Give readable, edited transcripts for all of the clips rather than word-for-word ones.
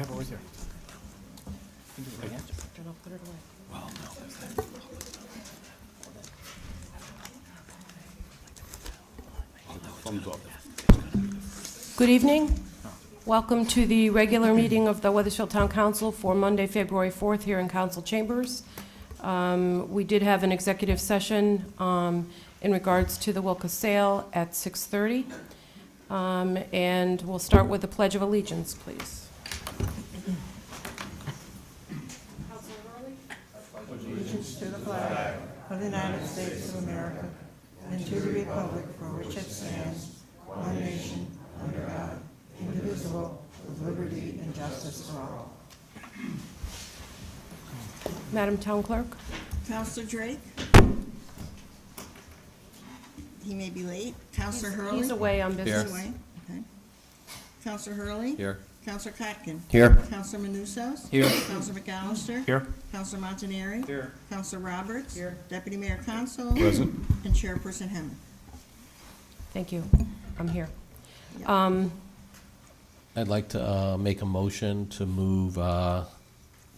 have it right here. I'll put it away. Well, no, there's that. Thumbs up. Good evening. Welcome to the regular meeting of the Wethersfield Town Council for Monday, February 4th here in Council Chambers. We did have an executive session in regards to the Wilkes sale at 6:30. And we'll start with the Pledge of Allegiance, please. Allegiance to the flag of the United States of America and to the republic for which it stands, one nation, under God, indivisible, with liberty and justice for all. Madam Town Clerk? Counselor Drake? He may be late. Counselor Hurley? He's away on He's business. away. Okay. Counselor Hurley? Here. Counselor Kotkin? Here. Counselor Manousos? Here. Counselor McAllister? Here. Counselor Montanari? Here. Counselor Roberts? Here. Deputy Mayor Consol? Present. And Chairperson Hemming. Thank you. I'm here. I'd like to make a motion to move to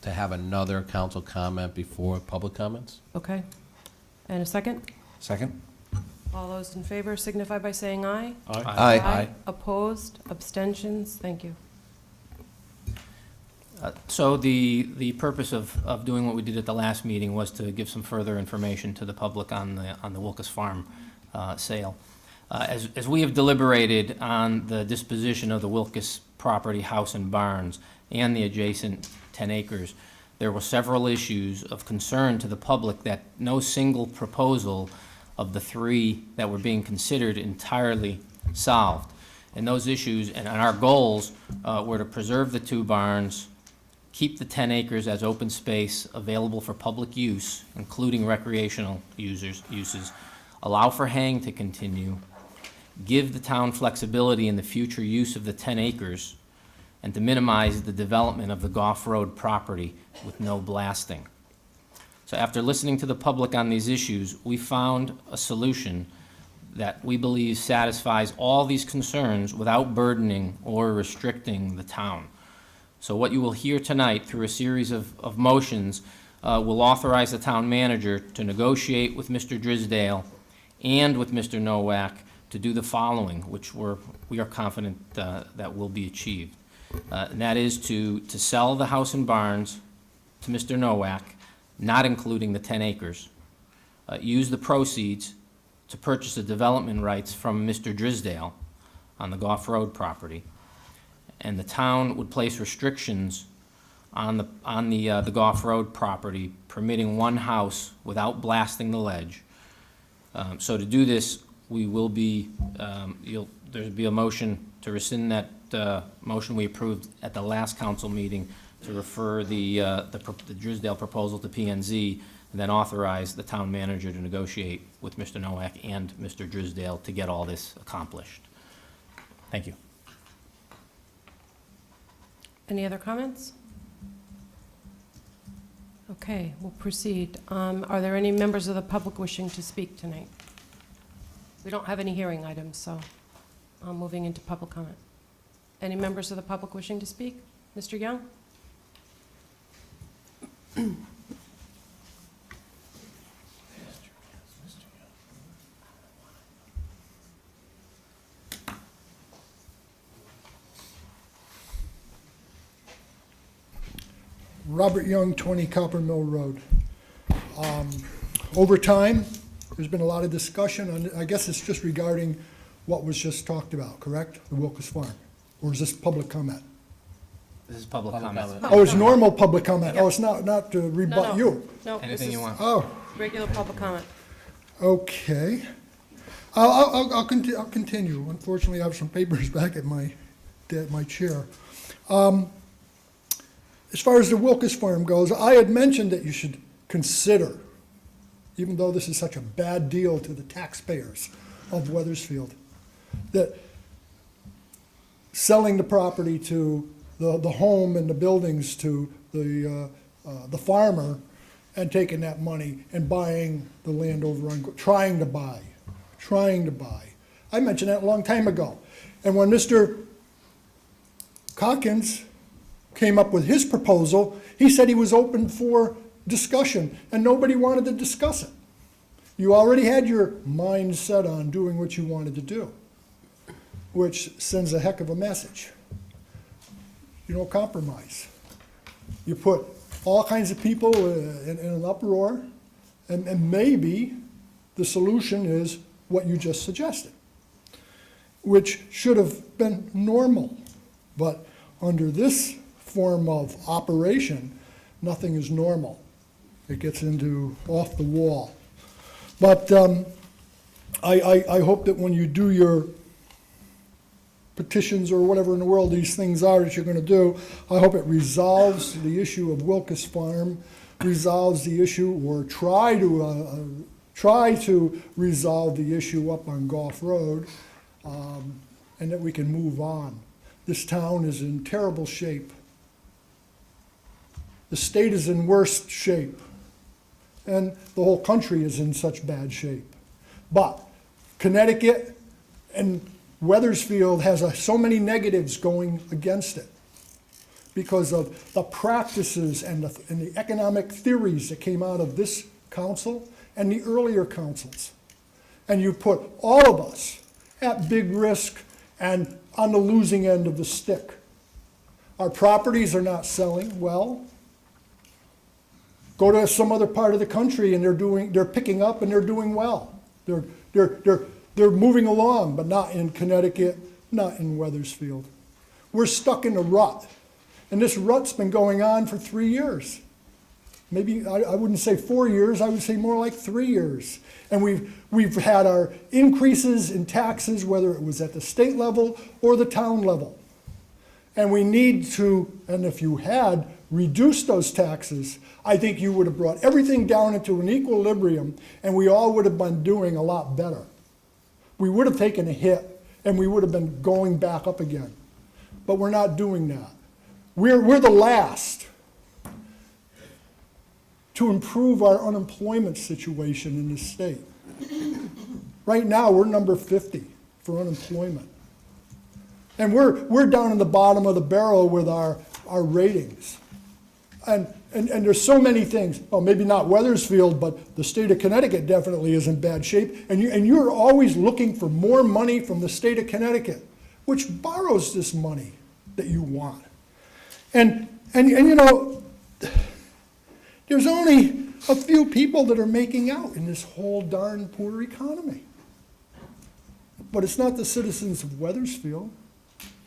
have another council comment before public comments. Okay. And a second? Second. All those in favor signify by saying aye. Aye. Opposed? Abstentions? Thank you. So the purpose of doing what we did at the last meeting was to give some further information to the public on the Wilkes Farm sale. As we have deliberated on the disposition of the Wilkes property, house and barns, and the adjacent 10 acres, there were several issues of concern to the public that no single proposal of the three that were being considered entirely solved. And those issues and our goals were to preserve the two barns, keep the 10 acres as open space available for public use, including recreational uses, allow for haying to continue, give the town flexibility in the future use of the 10 acres, and to minimize the development of the Goff Road property with no blasting. So after listening to the public on these issues, we found a solution that we believe satisfies all these concerns without burdening or restricting the town. So what you will hear tonight through a series of motions will authorize the town manager to negotiate with Mr. Drisdale and with Mr. Nowak to do the following, which we are confident that will be achieved. And that is to sell the house and barns to Mr. Nowak, not including the 10 acres. Use the proceeds to purchase the development rights from Mr. Drisdale on the Goff Road property. And the town would place restrictions on the Goff Road property, permitting one house without blasting the ledge. So to do this, we will be, there'll be a motion to rescind that motion we approved at the last council meeting to refer the Drisdale proposal to P&Z, and then authorize the town manager to negotiate with Mr. Nowak and Mr. Drisdale to get all this accomplished. Thank you. Any other comments? Okay, we'll proceed. Are there any members of the public wishing to speak tonight? We don't have any hearing items, so I'm moving into public comment. Any members of the public wishing to speak? Mr. Young? Robert Young, 20 Copper Mill Road. Over time, there's been a lot of discussion, and I guess it's just regarding what was just talked about, correct? The Wilkes Farm? Or is this public comment? This is public comment. Oh, it's normal public comment? Oh, it's not to rebut No. you? No, this Anything you is want. Oh, regular public comment. okay. I'll continue. Unfortunately, I have some papers back at my chair. As far as the Wilkes Farm goes, I had mentioned that you should consider, even though this is such a bad deal to the taxpayers of Wethersfield, that selling the property to the home and the buildings to the farmer and taking that money and buying the land over on, trying to buy. I mentioned that a long time ago. And when Mr. Calkins came up with his proposal, he said he was open for discussion, and nobody wanted to discuss it. You already had your mind set on doing what you wanted to do, which sends a heck of a message. You don't compromise. You put all kinds of people in an uproar, and maybe the solution is what you just suggested, which should have been normal. But under this form of operation, nothing is normal. It gets into off the wall. But I hope that when you do your petitions or whatever in the world these things are that you're going to do, I hope it resolves the issue of Wilkes Farm, resolves the issue, or try to resolve the issue up on Gulf Road, and that we can move on. This town is in terrible shape. The state is in worse shape, and the whole country is in such bad shape. But Connecticut and Wethersfield has so many negatives going against it because of the practices and the economic theories that came out of this council and the earlier councils. And you put all of us at big risk and on the losing end of the stick. Our properties are not selling well. Go to some other part of the country and they're picking up and they're doing well. They're moving along, but not in Connecticut, not in Wethersfield. We're stuck in a rut, and this rut's been going on for 3 years. Maybe, I wouldn't say 4 years, I would say more like 3 years. And we've had our increases in taxes, whether it was at the state level or the town level. And we need to, and if you had reduced those taxes, I think you would have brought everything down into an equilibrium, and we all would have been doing a lot better. We would have taken a hit, and we would have been going back up again. But we're not doing that. We're the last to improve our unemployment situation in this state. Right now, we're number 50 for unemployment. And we're down in the bottom of the barrel with our ratings. And there's so many things. Well, maybe not Wethersfield, but the state of Connecticut definitely is in bad shape. And you're always looking for more money from the state of Connecticut, which borrows this money that you want. And you know, there's only a few people that are making out in this whole darn poor economy. But it's not the citizens of Wethersfield.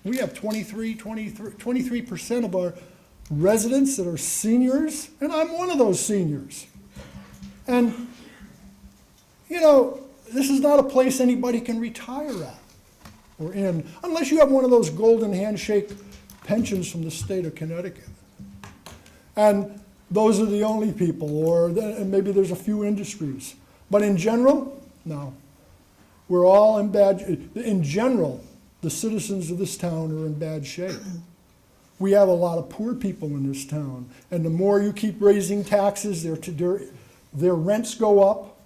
We have 23% of our residents that are seniors, and I'm one of those seniors. And, you know, this is not a place anybody can retire at or in, unless you have one of those golden handshake pensions from the state of Connecticut. And those are the only people, and maybe there's a few industries. But in general, no. We're all in general, the citizens of this town are in bad shape. We have a lot of poor people in this town, and the more you keep raising taxes, their rents go up,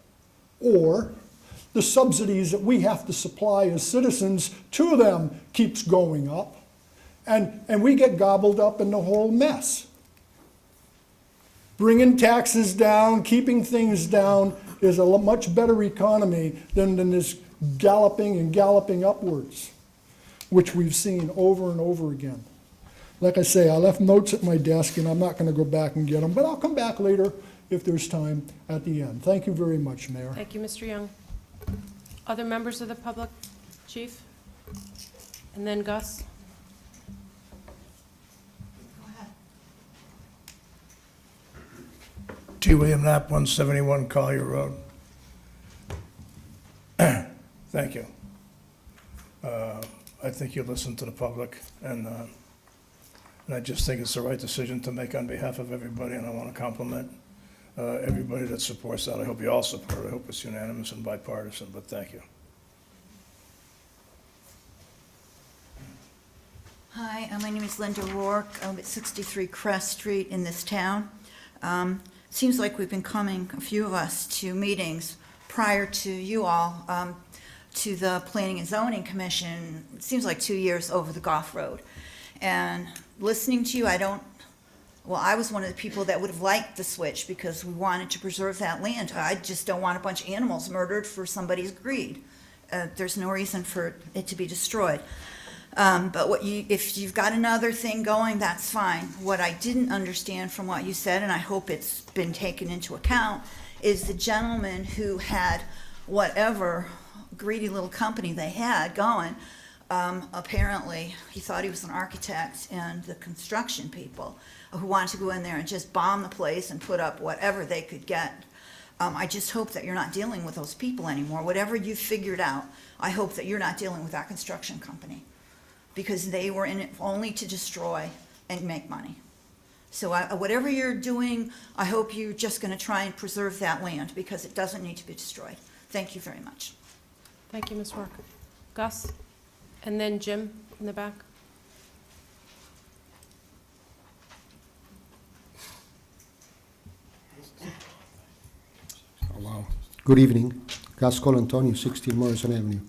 or the subsidies that we have to supply as citizens to them keeps going up, and we get gobbled up in the whole mess. Bringing taxes down, keeping things down is a much better economy than this galloping upwards, which we've seen over and over again. Like I say, I left notes at my desk, and I'm not going to go back and get them, but I'll come back later if there's time at the end. Thank you very much, Mayor. Thank you, Mr. Young. Other members of the public? Chief? And then Gus? T. William Knapp, 171 Collier Road. Thank you. I think you listened to the public, and I just think it's the right decision to make on behalf of everybody, and I want to compliment everybody that supports that. I hope you all support it. I hope it's unanimous and bipartisan, but thank you. Hi, my name is Linda Rourke. I'm at 63 Crest Street in this town. Seems like we've been coming, a few of us, to meetings prior to you all, to the Planning and Zoning Commission. It seems like 2 years over the Goff Road. And listening to you, I was one of the people that would have liked the switch because we wanted to preserve that land. I just don't want a bunch of animals murdered for somebody's greed. There's no reason for it to be destroyed. But if you've got another thing going, that's fine. What I didn't understand from what you said, and I hope it's been taken into account, is the gentleman who had whatever greedy little company they had going. Apparently, he thought he was an architect, and the construction people who wanted to go in there and just bomb the place and put up whatever they could get. I just hope that you're not dealing with those people anymore. Whatever you've figured out, I hope that you're not dealing with that construction company, because they were in it only to destroy and make money. So whatever you're doing, I hope you're just going to try and preserve that land, because it doesn't need to be destroyed. Thank you very much. Thank you, Ms. Rourke. Gus? And then Jim in the back. Oh, wow. Good evening. Gus Colantonio, 16 Morrison Avenue.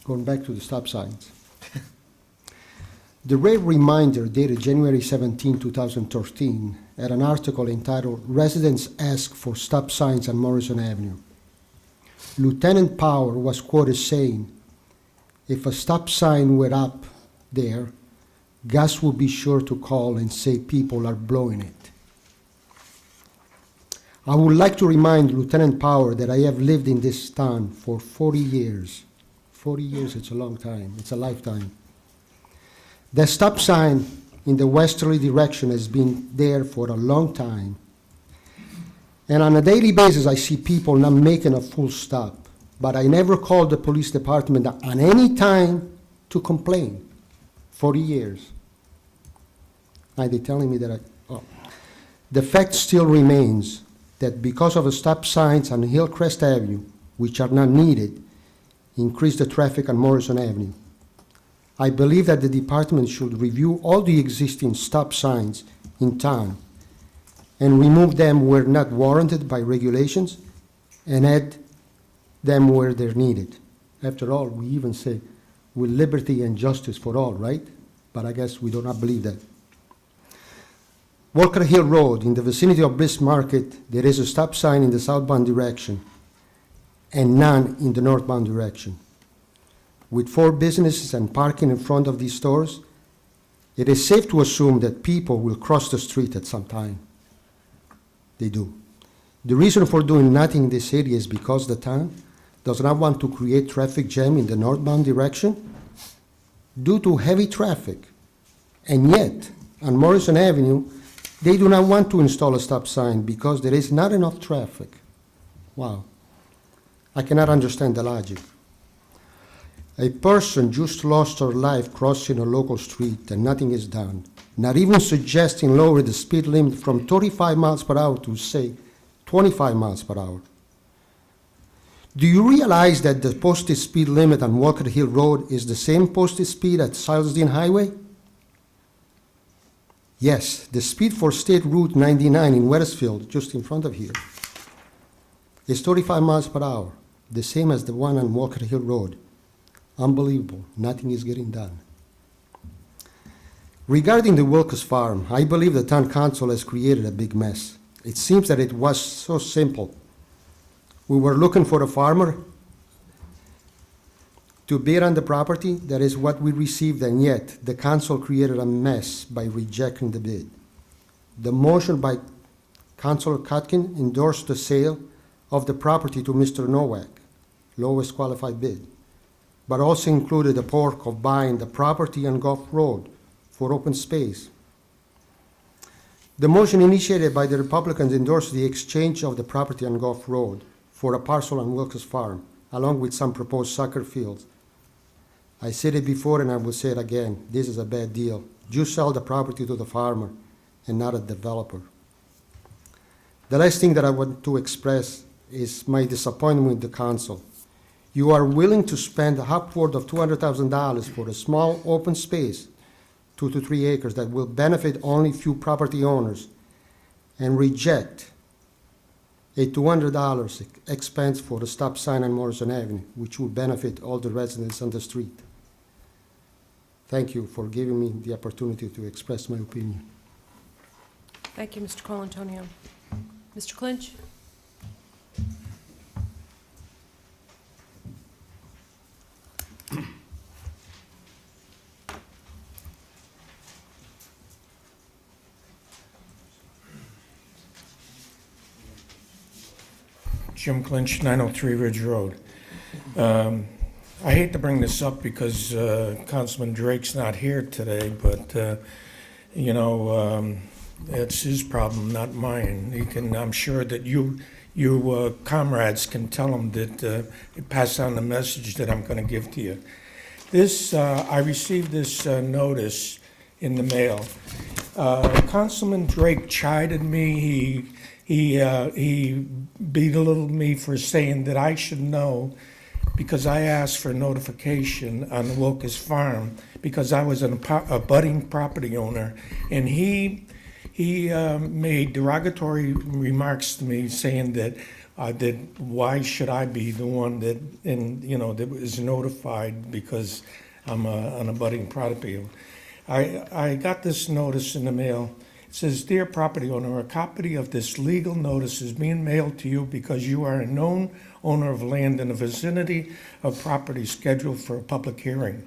Going back to the stop signs. The Red Reminder, dated January 17, 2013, had an article entitled "Residents Ask for Stop Signs on Morrison Avenue." Lieutenant Power was quoted saying, "If a stop sign were up there, Gus would be sure to call and say people are blowing it." I would like to remind Lieutenant Power that I have lived in this town for 40 years. 40 years, it's a long time. It's a lifetime. The stop sign in the westerly direction has been there for a long time. And on a daily basis, I see people not making a full stop. But I never called the police department on any time to complain. 40 years. Now they're telling me that The fact still remains that because of the stop signs on Hillcrest Avenue, which are not needed, increase the traffic on Morrison Avenue. I believe that the department should review all the existing stop signs in town and remove them where not warranted by regulations and add them where they're needed. After all, we even say with liberty and justice for all, right? But I guess we do not believe that. Walker Hill Road, in the vicinity of Bliss Market, there is a stop sign in the southbound direction and none in the northbound direction. With 4 businesses and parking in front of these stores, it is safe to assume that people will cross the street at some time. They do. The reason for doing nothing in this area is because the town does not want to create traffic jam in the northbound direction due to heavy traffic. And yet, on Morrison Avenue, they do not want to install a stop sign because there is not enough traffic. Wow. I cannot understand the logic. A person just lost her life crossing a local street and nothing is done, not even suggesting lower the speed limit from 35 miles per hour to, say, 25 miles per hour. Do you realize that the posted speed limit on Walker Hill Road is the same posted speed at Silesden Highway? Yes, the speed for State Route 99 in Wethersfield, just in front of here, is 35 miles per hour, the same as the one on Walker Hill Road. Unbelievable. Nothing is getting done. Regarding the Wilkes Farm, I believe the town council has created a big mess. It seems that it was so simple. We were looking for a farmer to bid on the property. That is what we received, and yet the council created a mess by rejecting the bid. The motion by Councilor Kutkin endorsed the sale of the property to Mr. Nowak, lowest qualified bid, but also included the perk of buying the property on Gulf Road for open space. The motion initiated by the Republicans endorsed the exchange of the property on Gulf Road for a parcel on Wilkes Farm, along with some proposed soccer fields. I said it before and I will say it again. This is a bad deal. Just sell the property to the farmer and not a developer. The last thing that I want to express is my disappointment with the council. You are willing to spend upward of $200,000 for a small open space, 2 to 3 acres, that will benefit only few property owners, and reject a $200 expense for a stop sign on Morrison Avenue, which will benefit all the residents on the street. Thank you for giving me the opportunity to express my opinion. Thank you, Mr. Colantonio. Mr. Clinch? Jim Clinch, 903 Ridge Road. I hate to bring this up because Councilman Drake's not here today, but, it's his problem, not mine. I'm sure that you comrades can tell him that, pass on the message that I'm going to give to you. I received this notice in the mail. Councilman Drake chided me. He belittled me for saying that I should know because I asked for notification on the Wilkes Farm because I was a budding property owner, and he made derogatory remarks to me saying that why should I be the one that is notified because I'm a budding property owner. I got this notice in the mail. It says, "Dear property owner, a copy of this legal notice is being mailed to you because you are a known owner of land in the vicinity of property scheduled for a public hearing."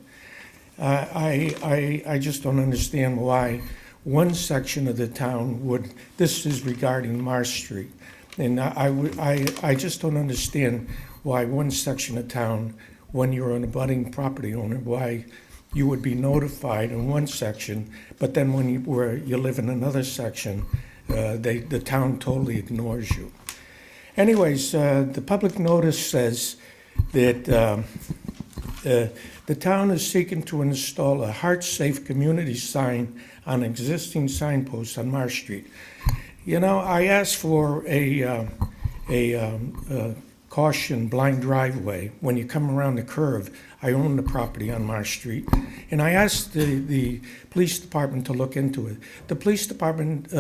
I just don't understand why one section of the town would, this is regarding Marsh Street, and I just don't understand why one section of town, when you're an abutting property owner, why you would be notified in one section, but then when you live in another section, the town totally ignores you. Anyways, the public notice says that the town is seeking to install a heart-safe community sign on existing signposts on Marsh Street. I asked for a caution blind driveway when you come around the curve. I own the property on Marsh Street, and I asked the police department to look into it. The police department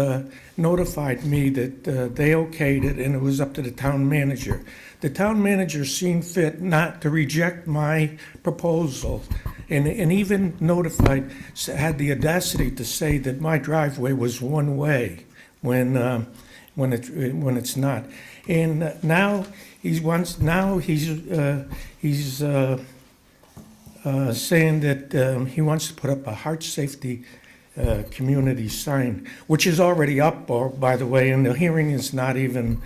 notified me that they okayed it, and it was up to the town manager. The town manager seen fit not to reject my proposal, and even had the audacity to say that my driveway was one way when it's not. And now he's saying that he wants to put up a heart safety community sign, which is already up, by the way, and the hearing is not even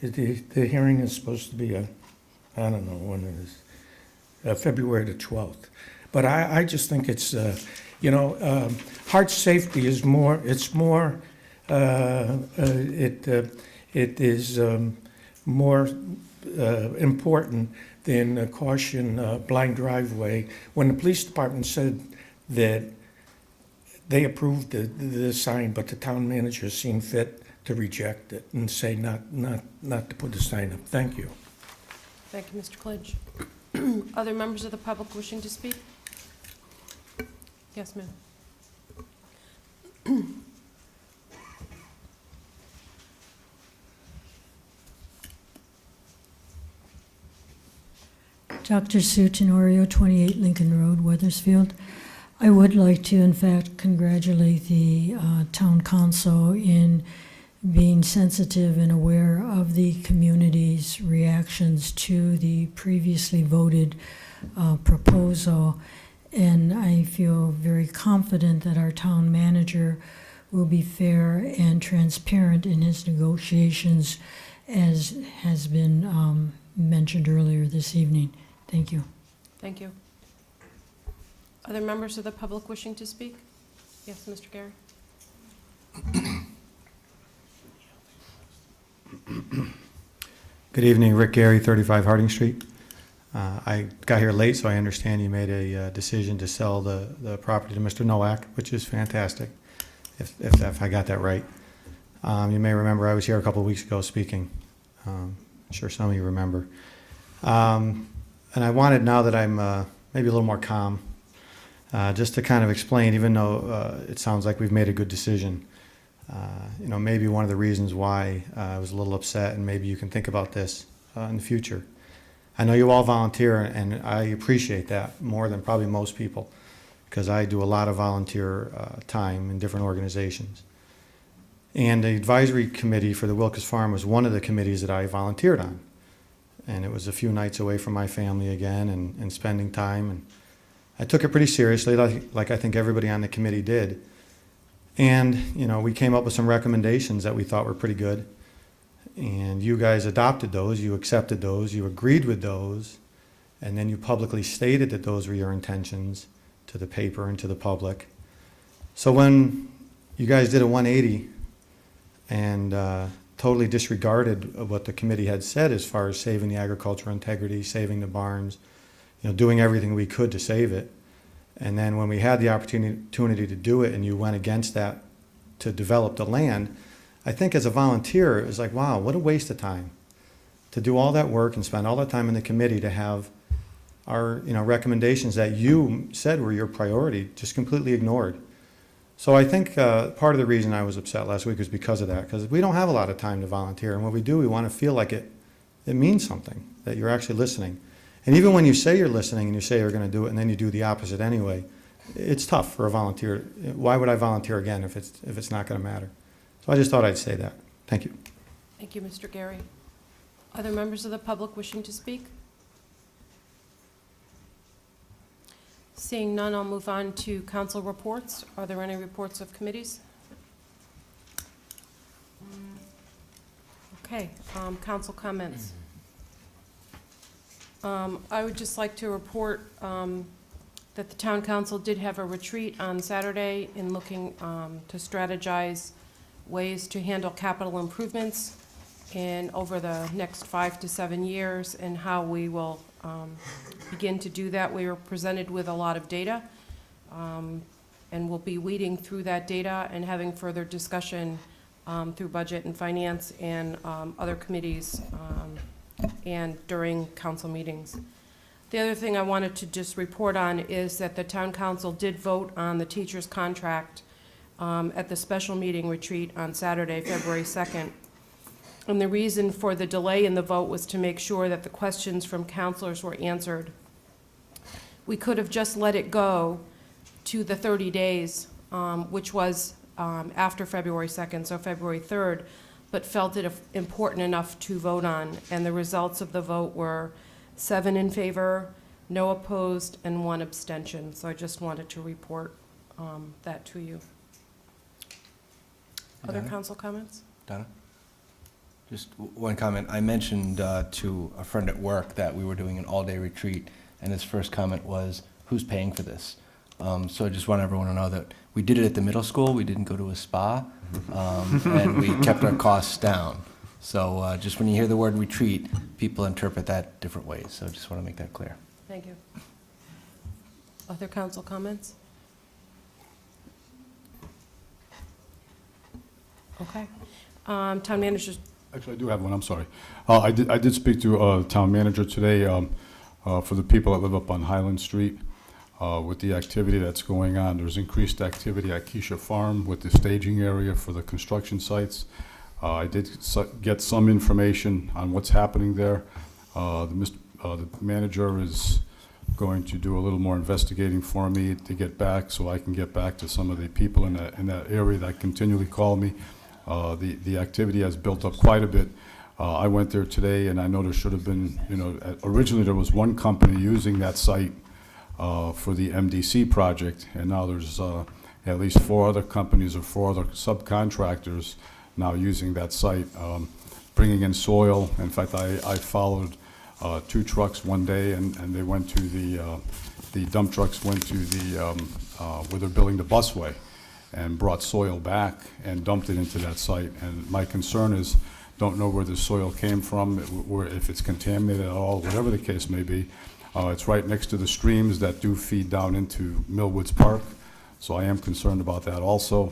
the hearing is supposed to be I don't know when it is, February the 12th. But I just think it's, heart safety is more, it's more, it is more important than caution blind driveway. When the police department said that they approved the sign, but the town manager seen fit to reject it and say not to put the sign up. Thank you. Thank you, Mr. Clinch. Other members of the public wishing to speak? Yes, ma'am. Dr. Sue Tenorio, 28 Lincoln Road, Wethersfield. I would like to, in fact, congratulate the town council in being sensitive and aware of the community's reactions to the previously voted proposal. And I feel very confident that our town manager will be fair and transparent in his negotiations, as has been mentioned earlier this evening. Thank you. Thank you. Other members of the public wishing to speak? Yes, Mr. Gary. Good evening, Rick Gary, 35 Harding Street. I got here late, so I understand you made a decision to sell the property to Mr. Nowak, which is fantastic, if I got that right. You may remember I was here a couple of weeks ago speaking. I'm sure some of you remember. And I wanted, now that I'm maybe a little more calm, just to kind of explain, even though it sounds like we've made a good decision, maybe one of the reasons why I was a little upset, and maybe you can think about this in the future. I know you all volunteer, and I appreciate that more than probably most people, because I do a lot of volunteer time in different organizations. And the advisory committee for the Wilkes Farm was one of the committees that I volunteered on. And it was a few nights away from my family again and spending time. And I took it pretty seriously, like I think everybody on the committee did. And, you know, we came up with some recommendations that we thought were pretty good. And you guys adopted those, you accepted those, you agreed with those, and then you publicly stated that those were your intentions to the paper and to the public. So when you guys did a 180 and totally disregarded what the committee had said as far as saving the agricultural integrity, saving the barns, you know, doing everything we could to save it, and then when we had the opportunity to do it and you went against that to develop the land, I think as a volunteer, it was like, wow, what a waste of time to do all that work and spend all that time in the committee to have our, you know, recommendations that you said were your priority just completely ignored. So I think part of the reason I was upset last week was because of that, because we don't have a lot of time to volunteer, and when we do, we want to feel like it means something, that you're actually listening. And even when you say you're listening and you say you're going to do it and then you do the opposite anyway, it's tough for a volunteer. Why would I volunteer again if it's not going to matter? So I just thought I'd say that. Thank you. Thank you, Mr. Gary. Other members of the public wishing to speak? Seeing none, I'll move on to council reports. Are there any reports of committees? Okay, council comments. I would just like to report that the town council did have a retreat on Saturday in looking to strategize ways to handle capital improvements in over the next 5 to 7 years and how we will begin to do that. We were presented with a lot of data, and we'll be weeding through that data and having further discussion through budget and finance and other committees and during council meetings. The other thing I wanted to just report on is that the town council did vote on the teacher's contract at the special meeting retreat on Saturday, February 2nd. And the reason for the delay in the vote was to make sure that the questions from counselors were answered. We could have just let it go to the 30 days, which was after February 2nd, so February 3rd, but felt it important enough to vote on. And the results of the vote were 7 in favor, no opposed, and 1 abstention. So I just wanted to report that to you. Other council comments? Donna? Just one comment. I mentioned to a friend at work that we were doing an all-day retreat, and his first comment was, who's paying for this? So I just want everyone to know that we did it at the middle school. We didn't go to a spa, and we kept our costs down. So just when you hear the word retreat, people interpret that different ways. So I just want to make that clear. Thank you. Other council comments? Okay. Town manager's. Actually, I do have one, I'm sorry. I did speak to town manager today for the people that live up on Highland Street with the activity that's going on. There's increased activity at Keisha Farm with the staging area for the construction sites. I did get some information on what's happening there. The manager is going to do a little more investigating for me to get back so I can get back to some of the people in that area that continually call me. The activity has built up quite a bit. I went there today, and I know there should have been, originally there was one company using that site for the MDC project, and now there's at least 4 other companies or 4 other subcontractors now using that site, bringing in soil. In fact, I followed 2 trucks one day, and they went to the dump trucks went to the where they're building the busway, and brought soil back and dumped it into that site. And my concern is, don't know where the soil came from, if it's contaminated at all, whatever the case may be. It's right next to the streams that do feed down into Millwoods Park, so I am concerned about that also.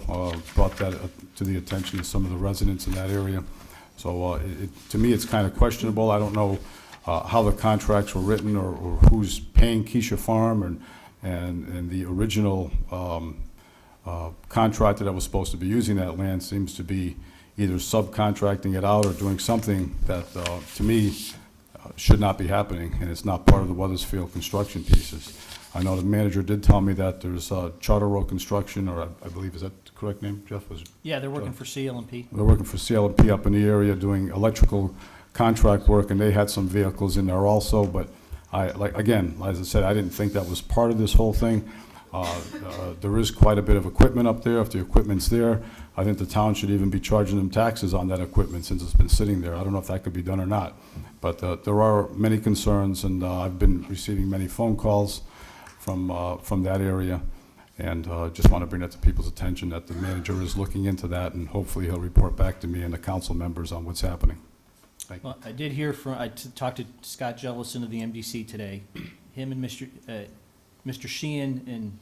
Brought that to the attention of some of the residents in that area. So to me, it's kind of questionable. I don't know how the contracts were written or who's paying Keisha Farm and the original contractor that was supposed to be using that land seems to be either subcontracting it out or doing something that, to me, should not be happening, and it's not part of the Wethersfield construction pieces. I know the manager did tell me that there's Charter Road Construction, or I believe, is that the correct name, Jeff? Was it? Yeah, they're working for CL&P. They're working for CL&P up in the area doing electrical contract work, and they had some vehicles in there also, but again, as I said, I didn't think that was part of this whole thing. There is quite a bit of equipment up there. If the equipment's there, I think the town should even be charging them taxes on that equipment since it's been sitting there. I don't know if that could be done or not. But there are many concerns, and I've been receiving many phone calls from that area, and just want to bring that to people's attention that the manager is looking into that, and hopefully he'll report back to me and the council members on what's happening. Thank you. Well, I did hear from, talked to Scott Jellison of the MDC today. Him and Mr. Sheehan and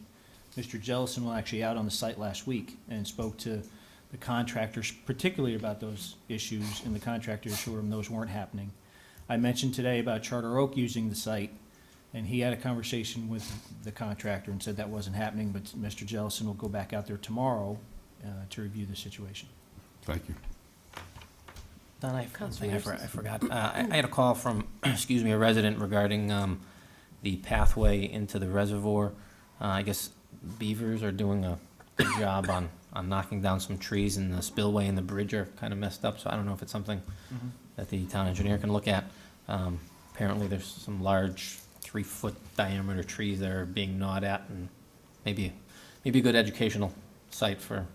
Mr. Jellison were actually out on the site last week and spoke to the contractors, particularly about those issues, and the contractor assured them those weren't happening. I mentioned today about Charter Oak using the site, and he had a conversation with the contractor and said that wasn't happening, but Mr. Jellison will go back out there tomorrow to review the situation. Thank you. Don, I have one thing I Councilor forgot. I had a call from, excuse me, a resident regarding the pathway into the reservoir. I guess beavers are doing a good job on knocking down some trees, and the spillway and the bridge are kind of messed up, so I don't know if it's something that the town engineer can look at. Apparently there's some large 3-foot diameter trees that are being gnawed at, and maybe a good educational site for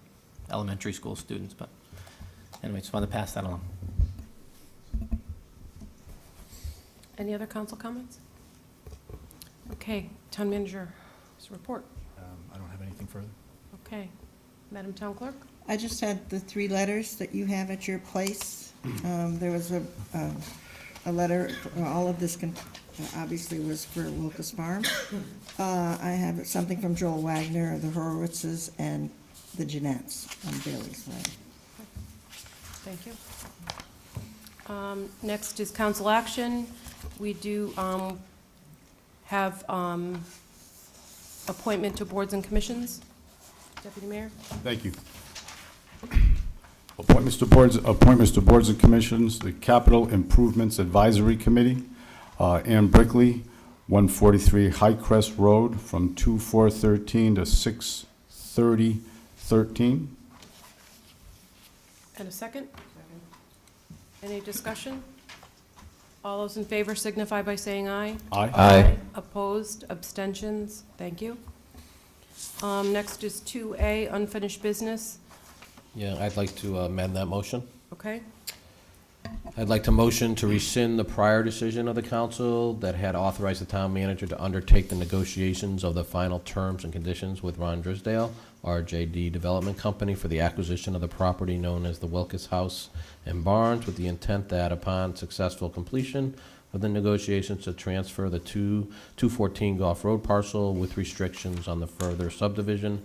elementary school students, but anyway, just wanted to pass that along. Any other council comments? Okay, town manager's report. I don't have anything further. Okay, Madam Town Clerk? I just had the 3 letters that you have at your place. There was a letter, all of this obviously was for Wilkes Farm. I have something from Joel Wagner of the Horowitzes and the Jeanettes on Bailey's Lane. Thank you. Next is council action. We do have appointment to boards and commissions. Deputy Mayor? Thank you. Appointments to boards and commissions, the Capital Improvements Advisory Committee, Ann Brickley, 143 Highcrest Road, from 2/4/13 to 6/30/13. And a second? Any discussion? All those in favor signify by saying aye. Aye. Opposed, abstentions, thank you. Next is 2A, unfinished business, Yeah, I'd like to amend that motion. okay? I'd like to motion to rescind the prior decision of the council that had authorized the town manager to undertake the negotiations of the final terms and conditions with Ron Drisdale, RJD Development Company, for the acquisition of the property known as the Wilkes House and Barns, with the intent that upon successful completion of the negotiations to transfer the 214 Gulf Road parcel with restrictions on the further subdivision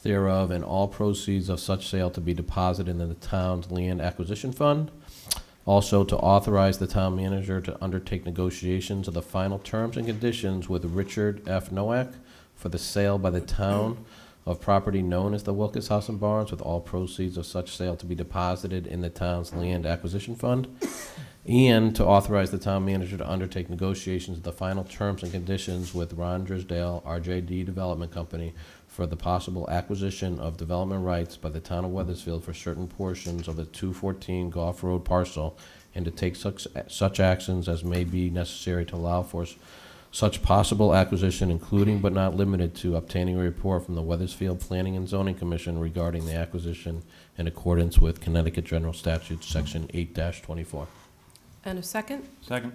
thereof, and all proceeds of such sale to be deposited in the town's land acquisition fund. Also, to authorize the town manager to undertake negotiations of the final terms and conditions with Richard F. Nowak for the sale by the town of property known as the Wilkes House and Barns, with all proceeds of such sale to be deposited in the town's land acquisition fund. And to authorize the town manager to undertake negotiations of the final terms and conditions with Ron Drisdale, RJD Development Company, for the possible acquisition of development rights by the town of Wethersfield for certain portions of the 214 Gulf Road parcel, and to take such actions as may be necessary to allow for such possible acquisition, including but not limited to obtaining a report from the Wethersfield Planning and Zoning Commission regarding the acquisition in accordance with Connecticut General Statutes, Section 8-24. And a second? Second.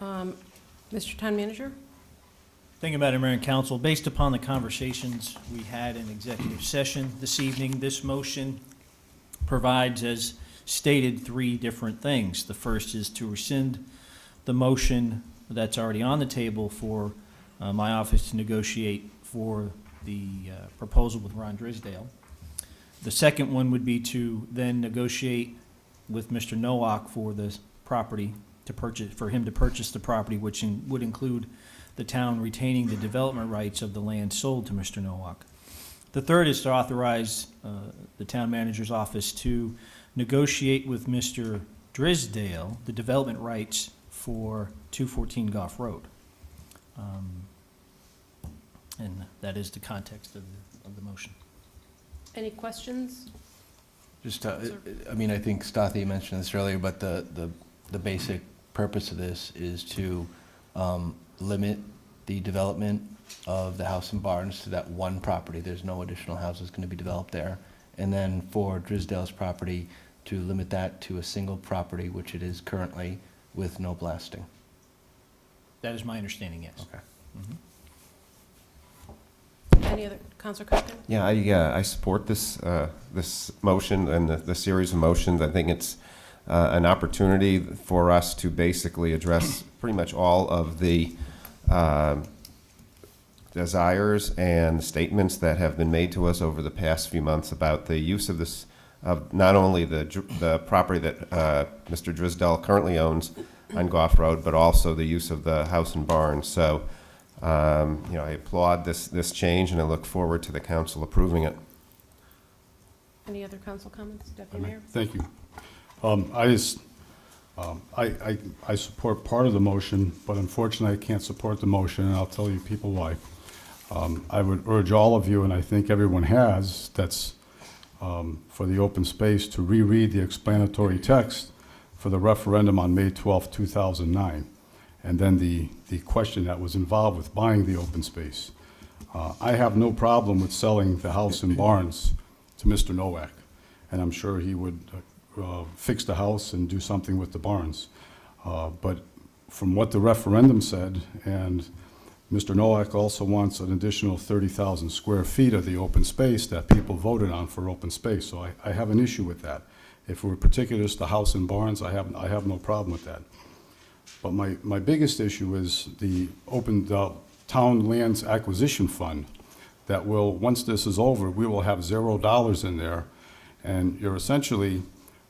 Mr. Town Manager? Thank you, Madam Mayor and Council. Based upon the conversations we had in executive session this evening, this motion provides, as stated, 3 different things. The first is to rescind the motion that's already on the table for my office to negotiate for the proposal with Ron Drisdale. The second one would be to then negotiate with Mr. Nowak for the property to purchase, for him to purchase the property, which would include the town retaining the development rights of the land sold to Mr. Nowak. The third is to authorize the town manager's office to negotiate with Mr. Drisdale the development rights for 214 Goff Road. And that is the context of the motion. Any questions? Just, I mean, I think Stathi mentioned this earlier, but the basic purpose of this is to limit the development of the house and barns to that one property. There's no additional houses going to be developed there. And then for Drisdale's property, to limit that to a single property, which it is currently, with no blasting. That is my understanding, yes. Okay. Any other, Counselor Cochran? Yeah, I support this motion and the series of motions. I think it's an opportunity for us to basically address pretty much all of the desires and statements that have been made to us over the past few months about the use of this, of not only the property that Mr. Drisdale currently owns on Goff Road, but also the use of the house and barn. So, I applaud this change, and I look forward to the council approving it. Any other council comments? Deputy Mayor? Thank you. I support part of the motion, but unfortunately I can't support the motion, and I'll tell you people why. I would urge all of you, and I think everyone has, that's for the open space, to reread the explanatory text for the referendum on May 12, 2009, and then the question that was involved with buying the open space. I have no problem with selling the house and barns to Mr. Nowak, and I'm sure he would fix the house and do something with the barns. But from what the referendum said, and Mr. Nowak also wants an additional 30,000 square feet of the open space that people voted on for open space. So I have an issue with that. If we're particular to house and barns, I have no problem with that. But my biggest issue is the town lands acquisition fund that will, once this is over, we will have $0 in there, and you're essentially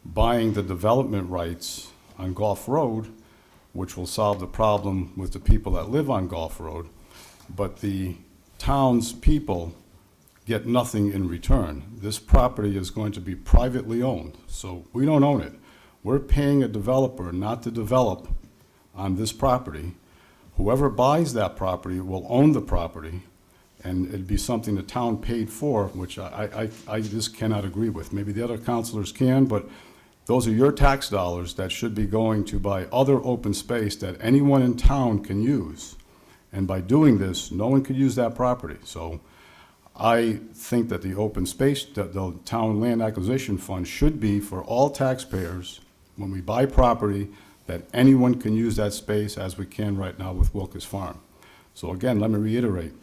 buying the development rights on Goff Road, which will solve the problem with the people that live on Goff Road, but the town's people get nothing in return. This property is going to be privately owned, so we don't own it. We're paying a developer not to develop on this property. Whoever buys that property will own the property, and it'd be something the town paid for, which I just cannot agree with. Maybe the other councilors can, but those are your tax dollars that should be going to buy other open space that anyone in town can use. And by doing this, no one could use that property. So I think that the open space, the town land acquisition fund should be for all taxpayers when we buy property, that anyone can use that space as we can right now with Wilkes Farm. So again, let me reiterate,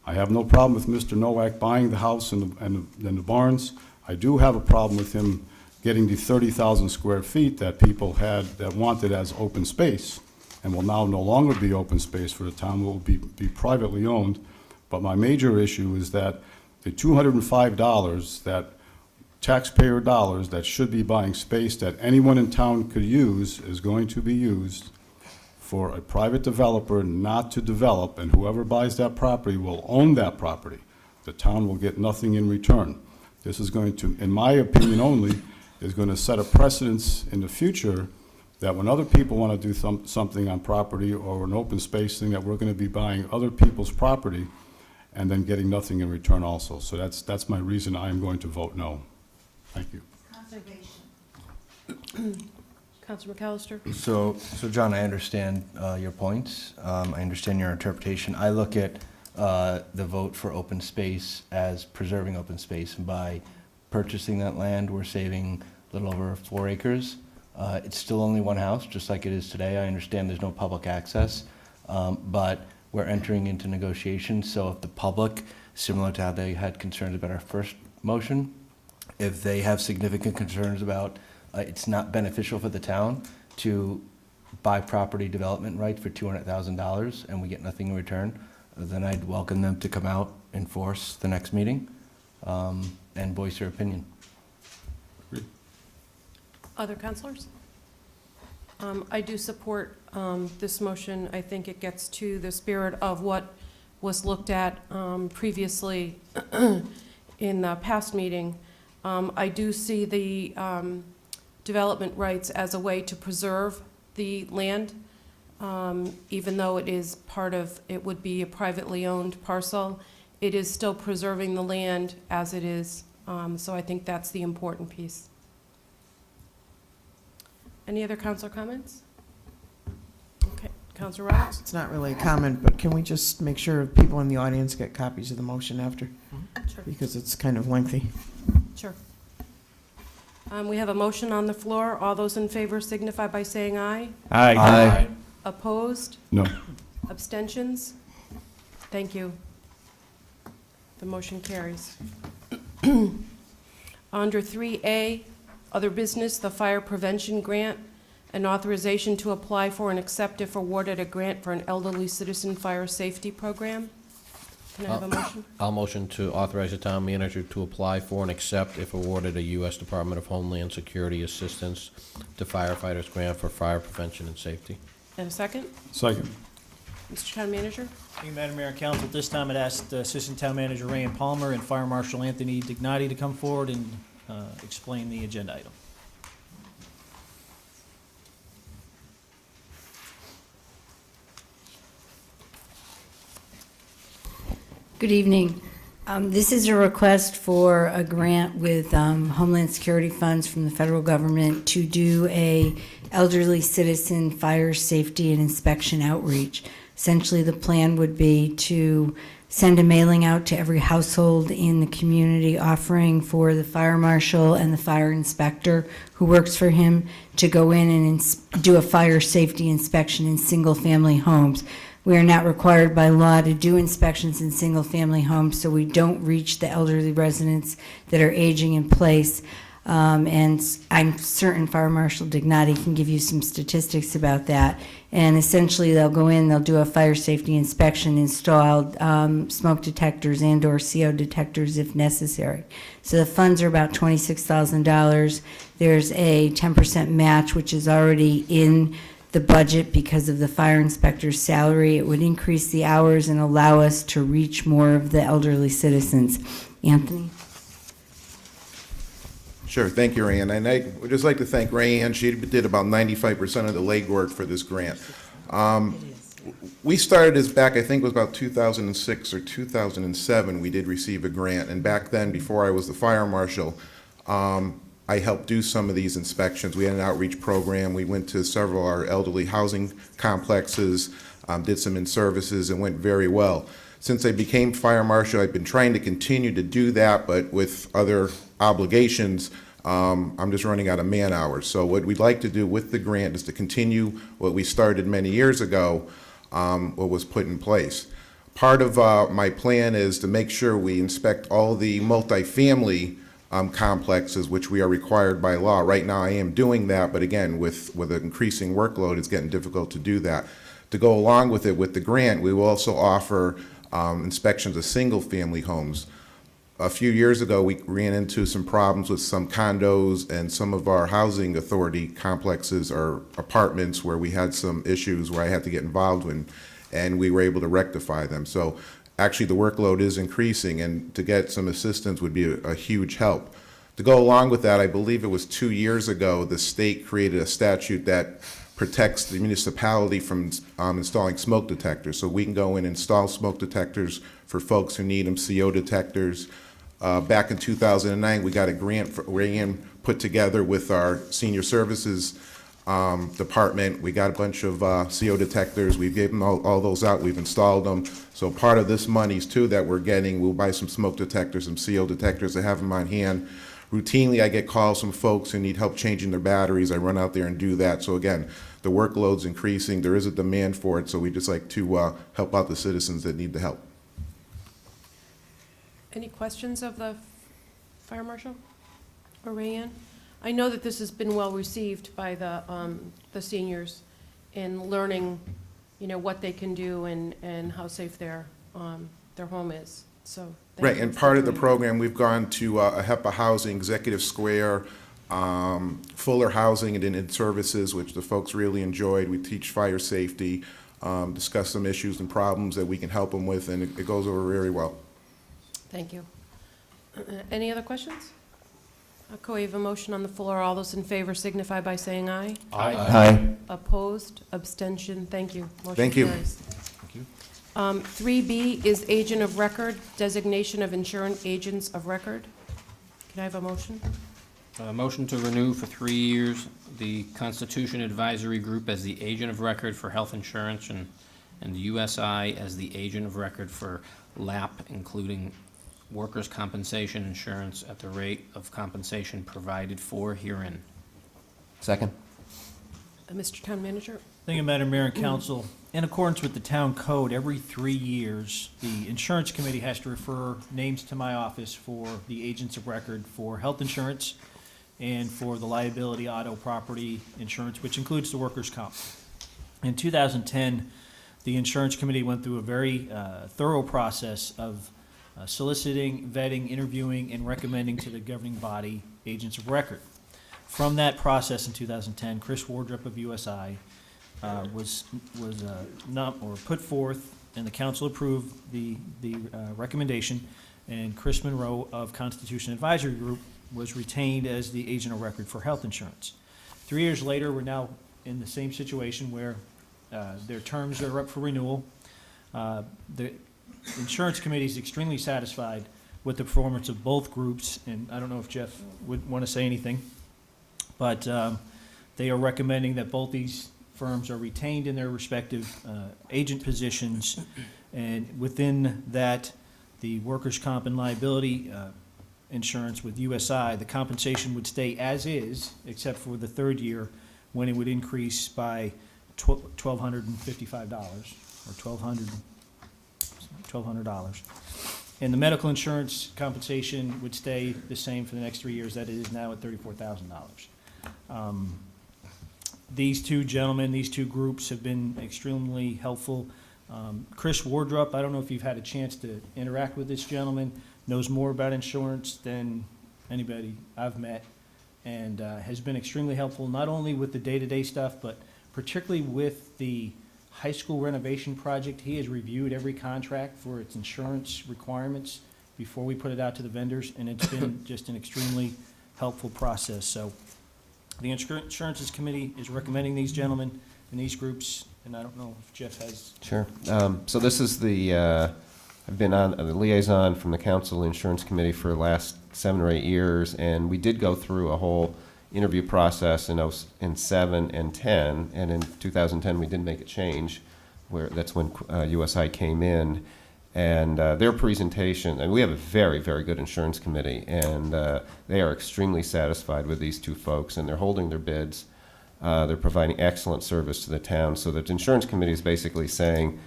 I have no problem with Mr. Nowak buying the house and the barns. I do have a problem with him getting the 30,000 square feet that people had that wanted as open space, and will now no longer be open space for the town, will be privately owned. But my major issue is that the $205 that taxpayer dollars that should be buying space that anyone in town could use is going to be used for a private developer not to develop, and whoever buys that property will own that property. The town will get nothing in return. This is going to, in my opinion only, is going to set a precedence in the future that when other people want to do something on property or an open space thing, that we're going to be buying other people's property and then getting nothing in return also. So that's my reason I am going to vote no. Thank you. Counselor McAllister? So John, I understand your points. I understand your interpretation. I look at the vote for open space as preserving open space. And by purchasing that land, we're saving a little over 4 acres. It's still only one house, just like it is today. I understand there's no public access, but we're entering into negotiations. So if the public, similar to how they had concerns about our first motion, if they have significant concerns about it's not beneficial for the town to buy property development rights for $200,000 and we get nothing in return, then I'd welcome them to come out and force the next meeting and voice their opinion. Other councilors? I do support this motion. I think it gets to the spirit of what was looked at previously in the past meeting. I do see the development rights as a way to preserve the land even though it is part of, it would be a privately owned parcel, it is still preserving the land as it is. So I think that's the important piece. Any other council comments? Okay, Councilor Roberts? It's not really a comment, but can we just make sure people in the audience get copies of the motion after? Sure. Because it's kind of lengthy. Sure. We have a motion on the floor. All those in favor signify by saying aye. Aye. Opposed? No. Abstentions? Thank you. The motion carries. Under 3A, other business, the fire prevention grant, an authorization to apply for and accept if awarded a grant for an elderly citizen fire safety program. Can I have a motion? I'll motion to authorize the town manager to apply for and accept, if awarded, a U.S. Department of Homeland Security assistance to firefighters grant for fire prevention and safety. And a second? Second. Mr. Town Manager? Thank you, Madam Mayor and Council. At this time, I'd ask Assistant Town Manager Rayan Palmer and Fire Marshal Anthony Dignati to come forward and explain the agenda item. Good evening. This is a request for a grant with Homeland Security funds from the federal government to do a elderly citizen fire safety and inspection outreach. Essentially, the plan would be to send a mailing out to every household in the community offering for the fire marshal and the fire inspector who works for him to go in and do a fire safety inspection in single-family homes. We are not required by law to do inspections in single-family homes, so we don't reach the elderly residents that are aging in place. And I'm certain Fire Marshal Dignati can give you some statistics about that. And essentially, they'll go in, they'll do a fire safety inspection, install smoke detectors and/or CO detectors if necessary. So the funds are about $26,000. There's a 10% match, which is already in the budget because of the fire inspector's salary. It would increase the hours and allow us to reach more of the elderly citizens. Anthony? Sure, thank you, Rayanne. And I would just like to thank Rayanne. She did about 95% of the legwork for this grant. We started this back, I think it was about 2006 or 2007, we did receive a grant. And back then, before I was the fire marshal, I helped do some of these inspections. We had an outreach program. We went to several of our elderly housing complexes, did some in-services, and went very well. Since I became fire marshal, I've been trying to continue to do that, but with other obligations, I'm just running out of man hours. So what we'd like to do with the grant is to continue what we started many years ago, what was put in place. Part of my plan is to make sure we inspect all the multifamily complexes, which we are required by law. Right now, I am doing that, but again, with an increasing workload, it's getting difficult to do that. To go along with it, with the grant, we will also offer inspections of single-family homes. A few years ago, we ran into some problems with some condos and some of our housing authority complexes or apartments where we had some issues where I had to get involved in, and we were able to rectify them. So actually, the workload is increasing, and to get some assistance would be a huge help. To go along with that, I believe it was 2 years ago, the state created a statute that protects the municipality from installing smoke detectors. So we can go in and install smoke detectors for folks who need them, CO detectors. Back in 2009, we got a grant Rayanne put together with our senior services department. We got a bunch of CO detectors. We gave them all those out. We've installed them. So part of this monies too that we're getting, we'll buy some smoke detectors, some CO detectors. I have them on hand. Routinely, I get calls from folks who need help changing their batteries. I run out there and do that. So again, the workload's increasing. There is a demand for it. So we just like to help out the citizens that need the help. Any questions of the fire marshal or Rayanne? I know that this has been well received by the seniors in learning, you know, what they can do and how safe their home is. So Right, and part of the program, we've gone to a HEPA Housing, Executive Square, Fuller Housing, and in services, which the folks really enjoyed. We teach fire safety, discuss some issues and problems that we can help them with, and it goes over very well. Thank you. Any other questions? Okay, we have a motion on the floor. All those in favor signify by saying aye. Aye. Opposed, abstention, thank you. Motion Thank you. carries. 3B is agent of record, designation of insurance agents of record. Can I have a motion? Motion to renew for 3 years the Constitution Advisory Group as the agent of record for health insurance and the USI as the agent of record for LAP, including workers' compensation insurance at the rate of compensation provided for herein. Second. Mr. Town Manager? Thank you, Madam Mayor and Council. In accordance with the town code, every 3 years, the insurance committee has to refer names to my office for the agents of record for health insurance and for the liability auto property insurance, which includes the workers' comp. In 2010, the insurance committee went through a very thorough process of soliciting, vetting, interviewing, and recommending to the governing body agents of record. From that process in 2010, Chris Wardrop of USI was put forth, and the council approved the recommendation, and Chris Monroe of Constitution Advisory Group was retained as the agent of record for health insurance. 3 years later, we're now in the same situation where their terms are up for renewal. The insurance committee is extremely satisfied with the performance of both groups, and I don't know if Jeff would want to say anything, but they are recommending that both these firms are retained in their respective agent positions, and within that, the workers' comp and liability insurance with USI, the compensation would stay as is, except for the third year, when it would increase by $1,255, or $1,200. And the medical insurance compensation would stay the same for the next 3 years, that it is now at $34,000. These two gentlemen, these two groups have been extremely helpful. Chris Wardrop, I don't know if you've had a chance to interact with this gentleman, knows more about insurance than anybody I've met, and has been extremely helpful, not only with the day-to-day stuff, but particularly with the high school renovation project. He has reviewed every contract for its insurance requirements before we put it out to the vendors, and it's been just an extremely helpful process. So the Insurances Committee is recommending these gentlemen and these groups, and I don't know if Jeff has... Sure. So this is I've been on the liaison from the Council Insurance Committee for the last 7 or 8 years, and we did go through a whole interview process in 7 and 10, and in 2010 we did make a change, where that's when USI came in, and their presentation, and we have a very, very good insurance committee, and they are extremely satisfied with these two folks, and they're holding their bids. They're providing excellent service to the town, so the insurance committee is basically saying,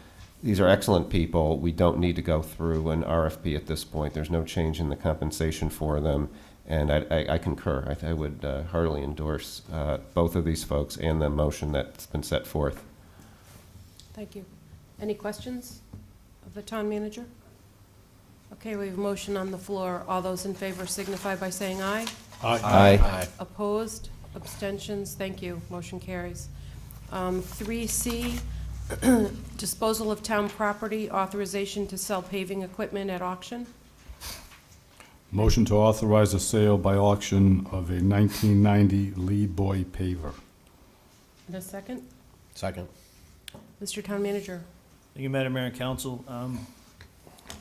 these are excellent people, we don't need to go through an RFP at this point, there's no change in the compensation for them, and I concur. I would heartily endorse both of these folks and the motion that's been set forth. Thank you. Any questions of the town manager? Okay, we have a motion on the floor. All those in favor signify by saying aye. Aye. Opposed? Abstentions? Thank you. Motion carries. 3C, disposal of town property, authorization to sell paving equipment at auction. Motion to authorize the sale by auction of a 1990 Lee Boy paver. And a second? Second. Mr. Town Manager. Thank you, Madam Mayor and Council.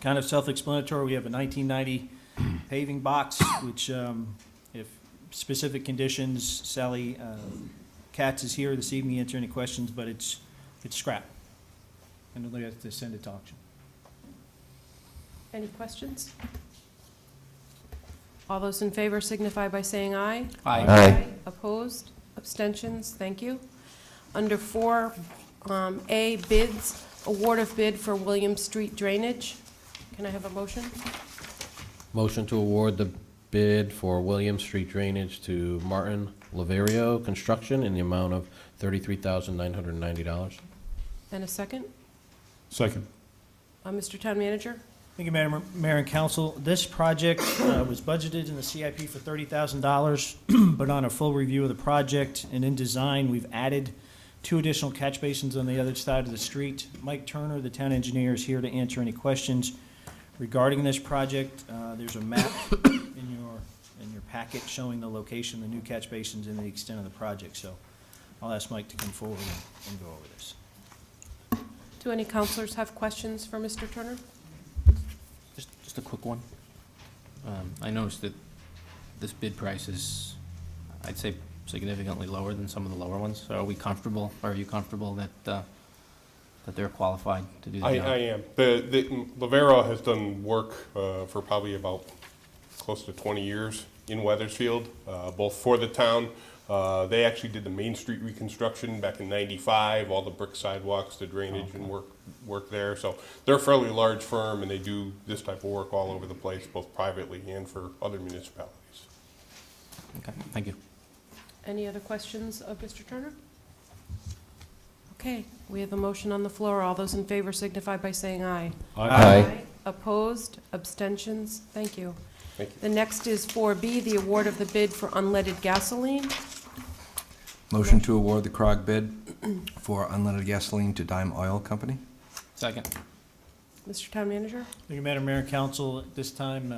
Kind of self-explanatory, we have a 1990 paving box, which if specific conditions, Sally Katz is here this evening to answer any questions, but it's scrap. And they'll have to send it to auction. Any questions? All those in favor signify by saying aye. Aye. Aye. Opposed? Abstentions? Thank you. Under 4A, bids, award of bid for William Street drainage. Can I have a motion? Motion to award the bid for William Street drainage to Martin Laverio Construction in the amount of $33,990. And a second? Second. Mr. Town Manager? Thank you, Madam Mayor and Council. This project was budgeted in the CIP for $30,000, but on a full review of the project and in design, we've added 2 additional catch basins on the other side of the street. Mike Turner, the town engineer, is here to answer any questions regarding this project. There's a map in your packet showing the location, the new catch basins, and the extent of the project. So I'll ask Mike to come forward and go over this. Do any counselors have questions for Mr. Turner? Just a quick one. I noticed that this bid price is, I'd say, significantly lower than some of the lower ones. So are we comfortable, or are you comfortable that they're qualified to do the job? I am. The Lavera has done work for probably about close to 20 years in Wethersfield, both for the town. They actually did the Main Street reconstruction back in '95, all the brick sidewalks, the drainage and work there. So they're a fairly large firm, and they do this type of work all over the place, both privately and for other municipalities. Okay, thank you. Any other questions of Mr. Turner? Okay, we have a motion on the floor. All those in favor signify by saying aye. Aye. Opposed? Abstentions? Thank you. Thank you. The next is 4B, the award of the bid for unleaded gasoline. Motion to award the CROG bid for unleaded gasoline to Dime Oil Company. Second. Mr. Town Manager? Thank you, Madam Mayor and Council. At this time,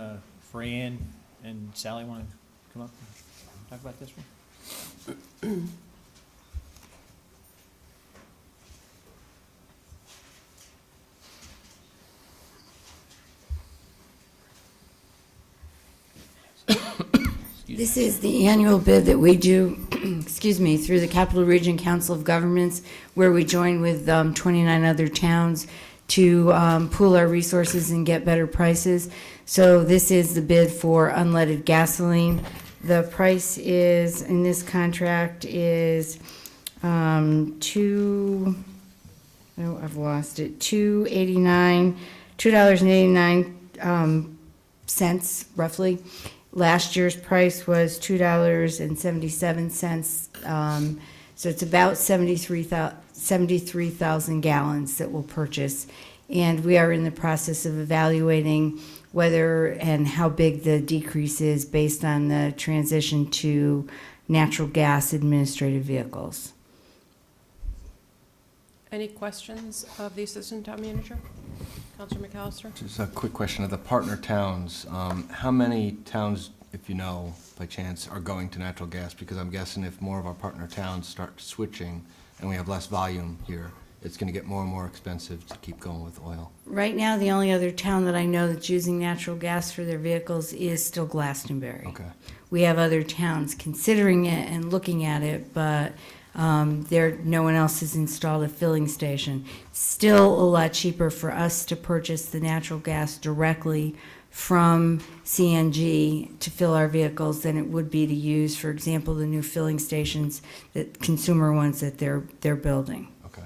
Fran and Sally want to come up and talk about this one? This is the annual bid that we do, excuse me, through the Capital Region Council of Governments, where we join with 29 other towns to pool our resources and get better prices. So this is the bid for unleaded gasoline. The price is, in this contract, is $2.89 roughly. Last year's price was $2.77, so it's about 73,000 gallons that we'll purchase. And we are in the process of evaluating whether and how big the decrease is based on the transition to natural gas administrative vehicles. Any questions of the Assistant Town Manager? Councilor McAllister? Just a quick question of the partner towns. How many towns, if you know, by chance, are going to natural gas? Because I'm guessing if more of our partner towns start switching and we have less volume here, it's going to get more and more expensive to keep going with oil. Right now, the only other town that I know that's using natural gas for their vehicles is still Glastonbury. Okay. We have other towns considering it and looking at it, but no one else has installed a filling station. Still a lot cheaper for us to purchase the natural gas directly from CNG to fill our vehicles than it would be to use, for example, the new filling stations, consumer ones that they're building. Okay.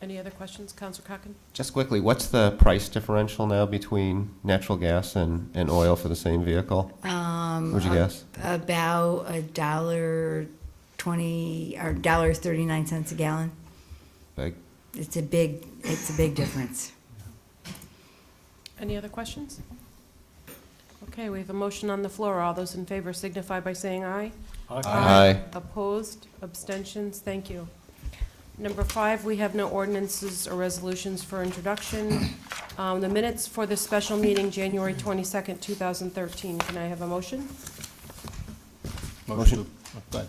Any other questions? Councilor Cocken? Just quickly, what's the price differential now between natural gas and oil for the same vehicle? What'd you guess? About $1.20 or $1.39 a gallon. Big. It's a big difference. Any other questions? Okay, we have a motion on the floor. All those in favor signify by saying aye. Aye. Opposed? Abstentions? Thank you. Number 5, we have no ordinances or resolutions for introduction. The minutes for the special meeting, January 22nd, 2013. Can I have a motion? Motion. Go ahead.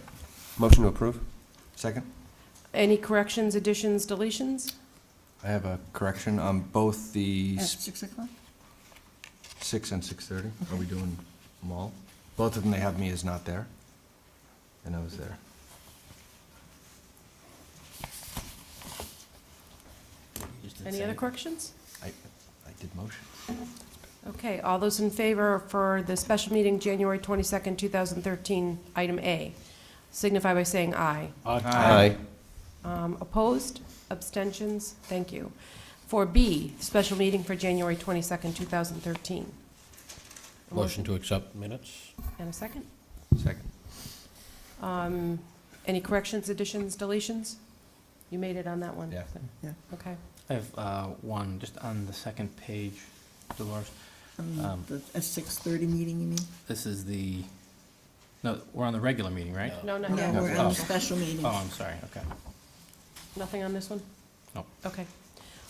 Motion to approve? Second? Any corrections, additions, deletions? I have a correction on both the At 6 o'clock? 6 and 6:30. Are we doing them all? Both of them, they have me as not there, and I was there. Any other corrections? I did motion. Okay, all those in favor for the special meeting, January 22nd, 2013, item A, signify by saying aye. Aye. Opposed? Abstentions? Thank you. For B, special meeting for January 22nd, 2013. A Motion to accept minutes? And a second? Second. Any corrections, additions, deletions? You made it on that one? Yeah. Yeah. Okay. I have one, just on the second page, Dolores. A 6:30 meeting, you mean? This is no, we're on the regular meeting, right? No, not No, yet. we're on the special meeting. Oh, I'm sorry, okay. Nothing on this one? No. Okay.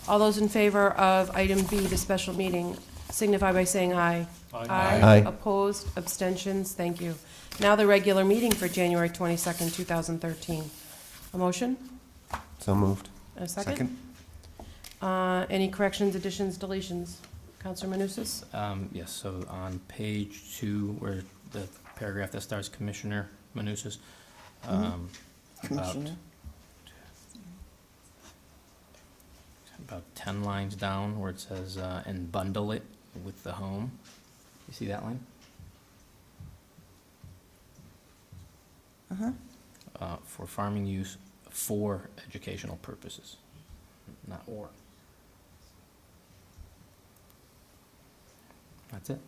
All those in favor of item B, the special meeting, signify by saying aye. Aye. Opposed, abstentions, thank you. Now the regular meeting for January 22nd, 2013. A motion? So moved. A second? Any corrections, additions, deletions? Counselor Manousis? Yes, so on page 2, where the paragraph that starts Commissioner Manousis, Commissioner. about 10 lines down where it says, and bundle it with the home. You see that line? For farming use for educational purposes, not or. That's it.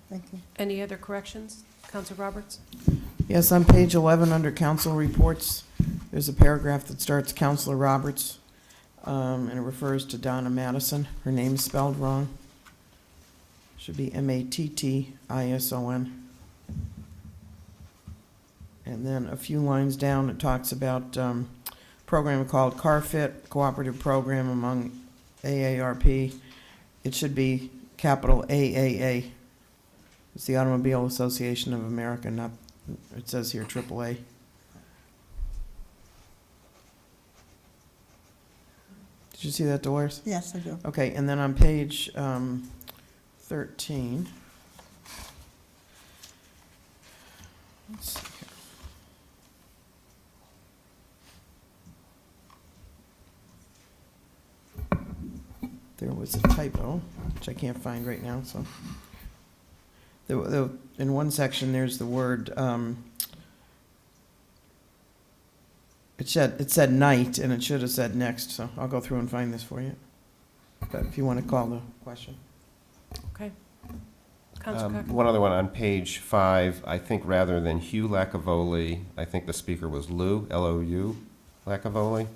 Thank you. Any other corrections? Counselor Roberts? Yes, on page 11, under council reports, there's a paragraph that starts Counselor Roberts, and it refers to Donna Madison. Her name is spelled wrong. Should be Mattison. And then a few lines down, it talks about a program called CarFit, cooperative program among AARP. It should be capital AAA. It's the Automobile Association of America, not, it says here AAA. Did you see that, Dolores? Yes, I do. Okay, and then on page 13. Let's see here. There was a typo, which I can't find right now, so. In one section, there's the word, it said night, and it should have said next, so I'll go through and find this for you. But if you want to call the question. Okay. Counselor Cochran? One other one on page 5, I think rather than Hugh Lacavoli, I think the speaker was Lou, L-O-U, Lacavoli.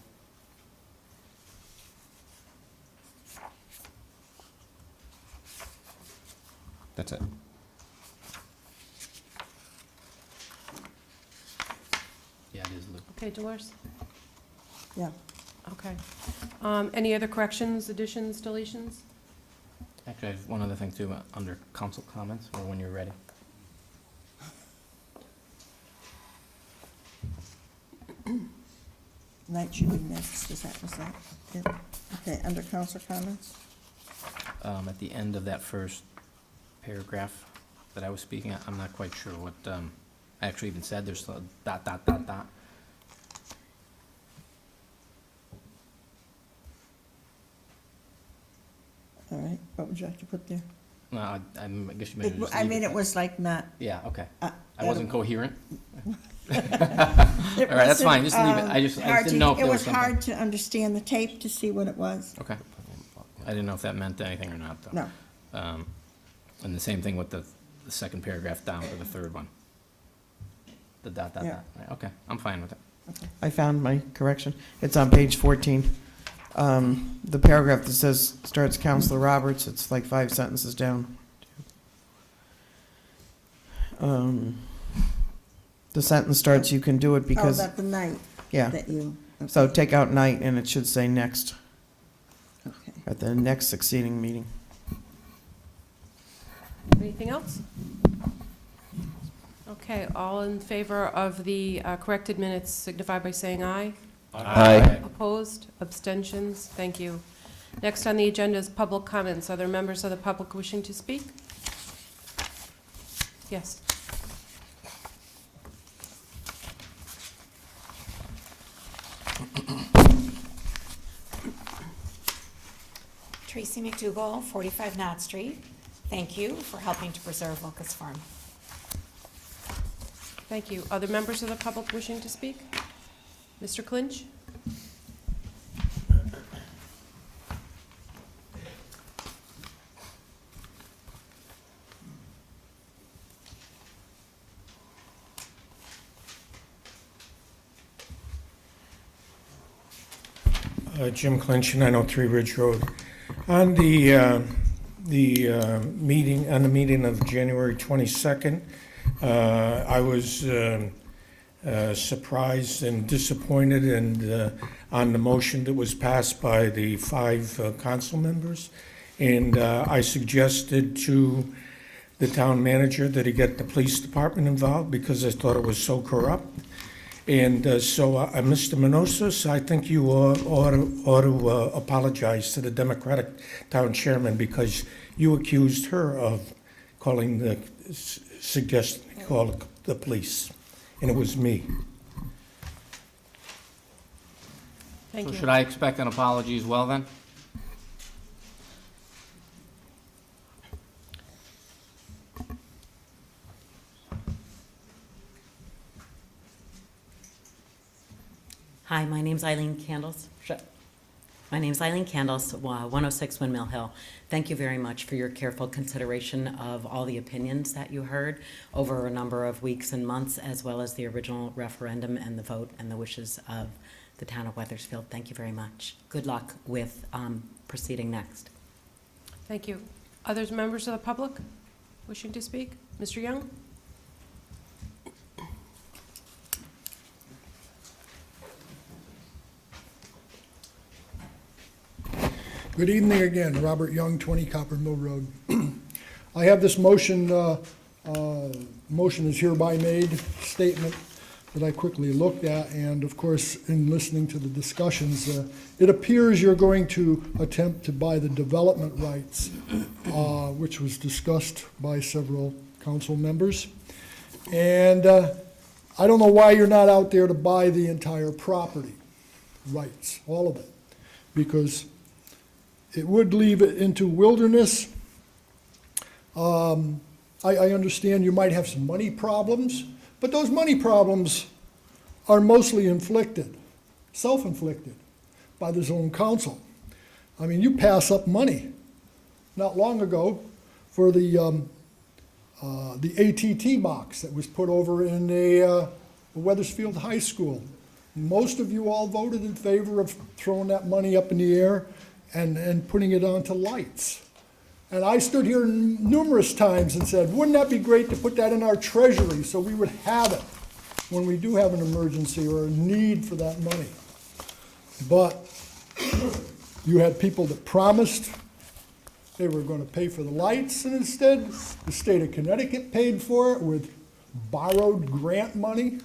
That's it. Yeah, it is Luke. Okay, Dolores? Yeah. Okay. Any other corrections, additions, deletions? Actually, I have one other thing too, under council comments, or when you're ready. Night should be next, was that it? Okay, under council comments? At the end of that first paragraph that I was speaking, I'm not quite sure what, I actually even said there's a dot, dot, dot, dot. All right, what would you like to put there? No, I guess you meant just I leave mean, it it was like not. Yeah, okay. uh, I wasn't coherent? It All right, that's fine, just leave it. I just didn't know if there was something. It was hard to understand the tape to see what it was. Okay. I didn't know if that meant anything or not, though. No. And the same thing with the second paragraph down to the third one. The dot, dot, Yeah. dot. Right, okay, I'm fine with it. I found my correction. It's on page 14. The paragraph that says, starts Counselor Roberts, it's like 5 sentences down. The sentence starts, you can do it because. Oh, that the night. Yeah. That you. So take out night and it should say next, Okay. at the next succeeding meeting. Anything else? Okay, all in favor of the corrected minutes signify by saying aye. Aye. Opposed? Abstentions? Thank you. Next on the agenda is public comments. Are there members of the public wishing to speak? Yes. Tracy McDougall, 45 Knott Street. Thank you for helping to preserve Locust Farm. Thank you. Other members of the public wishing to speak? Mr. Clinch? Jim Clinch, 903 Ridge Road. On the meeting of January 22nd, I was surprised and disappointed and on the motion that was passed by the 5 council members. And I suggested to the town manager that he get the police department involved because I thought it was so corrupt. And Mr. Minosis, I think you ought to apologize to the Democratic town chairman because you accused her of calling call the police, and it was me. Thank So you. should I expect an apology as well, then? Hi, my name's Eileen Candles. My name's Eileen Candles, 106 Windmill Hill. Thank you very much for your careful consideration of all the opinions that you heard over a number of weeks and months, as well as the original referendum and the vote and the wishes of the town of Wethersfield. Thank you very much. Good luck with proceeding next. Thank you. Others members of the public wishing to speak? Mr. Young? Good evening again, Robert Young, 20 Copper Mill Road. I have this motion, motion is hereby made statement that I quickly looked at, and of course, in listening to the discussions, it appears you're going to attempt to buy the development rights, which was discussed by several council members. And I don't know why you're not out there to buy the entire property rights, all of it, because it would leave it into wilderness. I understand you might have some money problems, but those money problems are mostly inflicted, self-inflicted, by the zone council. I mean, you pass up money not long ago for the ATT box that was put over in Wethersfield High School. Most of you all voted in favor of throwing that money up in the air and putting it onto lights. And I stood here numerous times and said, wouldn't that be great to put that in our treasury so we would have it when we do have an emergency or a need for that money. But you had people that promised they were going to pay for the lights, and instead the state of Connecticut paid for it with borrowed grant money.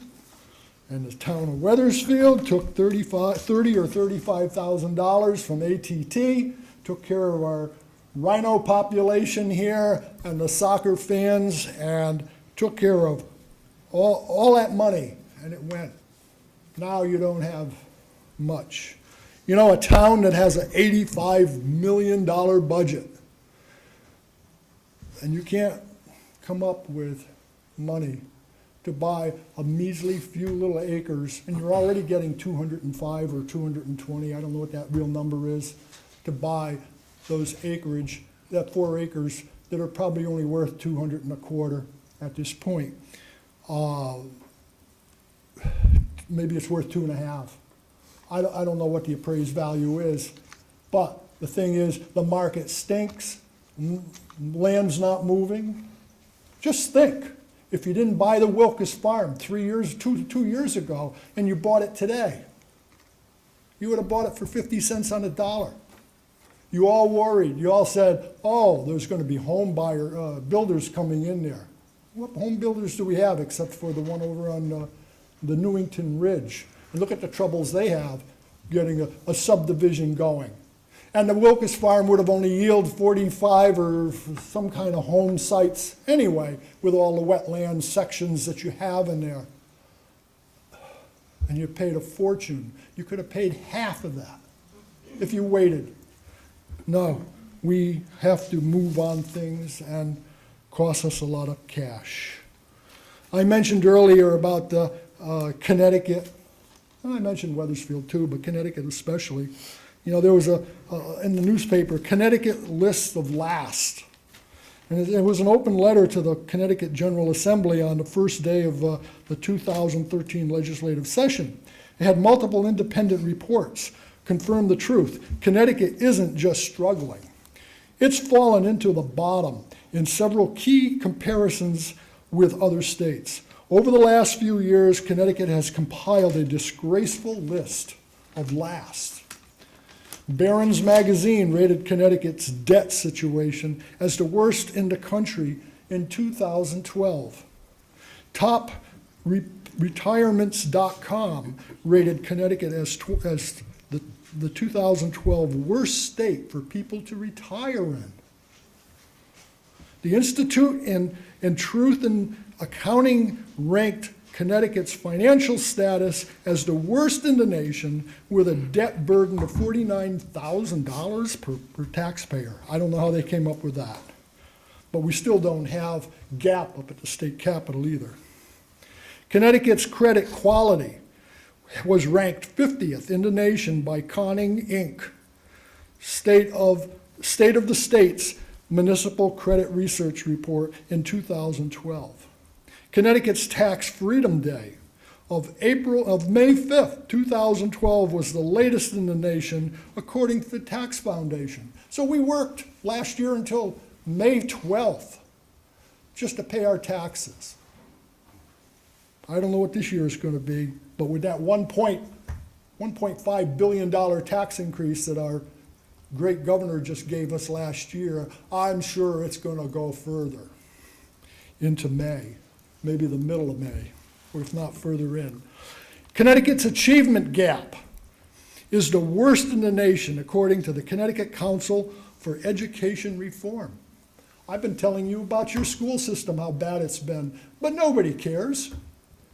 And the town of Wethersfield took $30,000 or $35,000 from ATT, took care of our rhino population here and the soccer fans, and took care of all that money, and it went. Now you don't have much. You know, a town that has an $85 million budget, and you can't come up with money to buy a measly few little acres, and you're already getting 205 or 220, I don't know what that real number is, to buy those acreage, that 4 acres that are probably only worth 200 and a quarter at this point. Maybe it's worth 2.5. I don't know what the appraised value is, but the thing is, the market stinks, land's not moving. Just think, if you didn't buy the Wilkes Farm 2 years ago, and you bought it today, you would have bought it for 50 cents on the dollar. You all worried. You all said, oh, there's going to be builders coming in there. What home builders do we have except for the one over on the Newington Ridge? And look at the troubles they have getting a subdivision going. And the Wilkes Farm would have only yielded 45 or some kind of home sites anyway, with all the wetland sections that you have in there. And you paid a fortune. You could have paid half of that if you waited. No, we have to move on things, and cost us a lot of cash. I mentioned earlier about Connecticut. I mentioned Wethersfield too, but Connecticut especially. You know, there was in the newspaper, Connecticut list of last. And it was an open letter to the Connecticut General Assembly on the first day of the 2013 legislative session. It had multiple independent reports, confirmed the truth. Connecticut isn't just struggling. It's fallen into the bottom in several key comparisons with other states. Over the last few years, Connecticut has compiled a disgraceful list of last. Barron's Magazine rated Connecticut's debt situation as the worst in the country in 2012. Retirements.com rated Connecticut as the 2012 worst state for people to retire in. The Institute in Truth in Accounting ranked Connecticut's financial status as the worst in the nation, with a debt burden of $49,000 per taxpayer. I don't know how they came up with that. But we still don't have GAAP up at the state capitol either. Connecticut's credit quality was ranked 50th in the nation by Conning Inc., State of the State's Municipal Credit Research Report in 2012. Connecticut's Tax Freedom Day of May 5th, 2012 was the latest in the nation, according to the Tax Foundation. So we worked last year until May 12th just to pay our taxes. I don't know what this year is going to be, but with that $1.5 billion tax increase that our great governor just gave us last year, I'm sure it's going to go further into May, maybe the middle of May, or if not further in. Connecticut's achievement gap is the worst in the nation, according to the Connecticut Council for Education Reform. I've been telling you about your school system, how bad it's been, but nobody cares.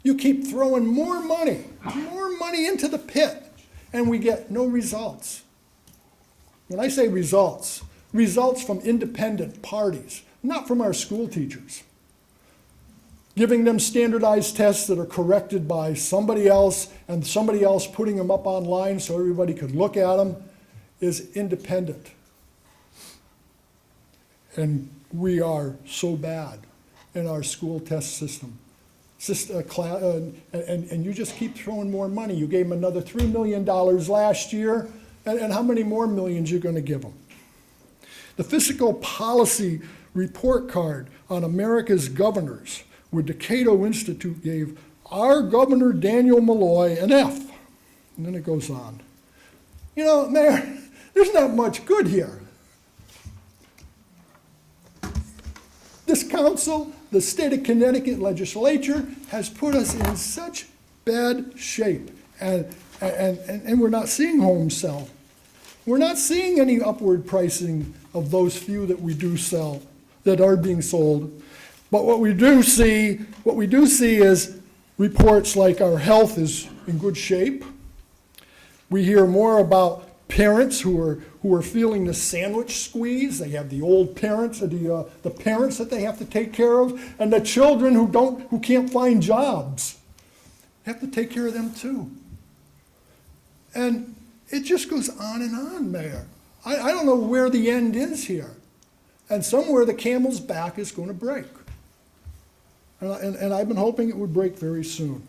You keep throwing more money into the pit, and we get no results. When I say results from independent parties, not from our school teachers. Giving them standardized tests that are corrected by somebody else, and somebody else putting them up online so everybody could look at them, is independent. And we are so bad in our school test system. And you just keep throwing more money. You gave them another $3 million last year, and how many more millions you're going to give them? The Fiscal Policy Report Card on America's Governors, where the Cato Institute gave our Governor Daniel Malloy an F. And then it goes on. You know, Mayor, there's not much good here. This council, the state of Connecticut legislature, has put us in such bad shape, and we're not seeing homes sell. We're not seeing any upward pricing of those few that we do sell, that are being sold. But what we do see is reports like our health is in good shape. We hear more about parents who are feeling the sandwich squeeze. They have the old parents, the parents that they have to take care of, and the children who can't find jobs. They have to take care of them too. And it just goes on and on, Mayor. I don't know where the end is here. And somewhere the camel's back is going to break. And I've been hoping it would break very soon.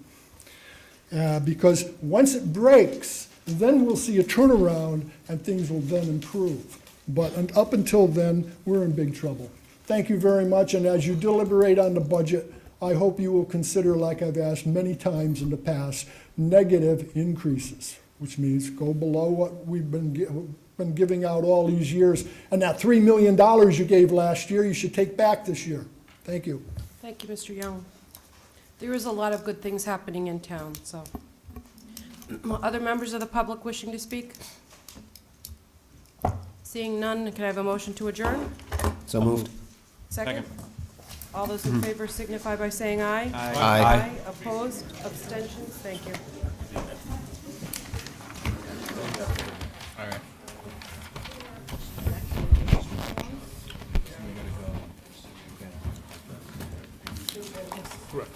Because once it breaks, then we'll see a turnaround and things will then improve. But up until then, we're in big trouble. Thank you very much, and as you deliberate on the budget, I hope you will consider, like I've asked many times in the past, negative increases, which means go below what we've been giving out all these years. And that $3 million you gave last year, you should take back this year. Thank you. Thank you, Mr. Young. There is a lot of good things happening in town, so. Other members of the public wishing to speak? Seeing none, can I have a motion to adjourn? So moved. Second? All those in favor signify by saying aye. Aye. Aye. Opposed? Abstentions? Thank you. All right. Correct.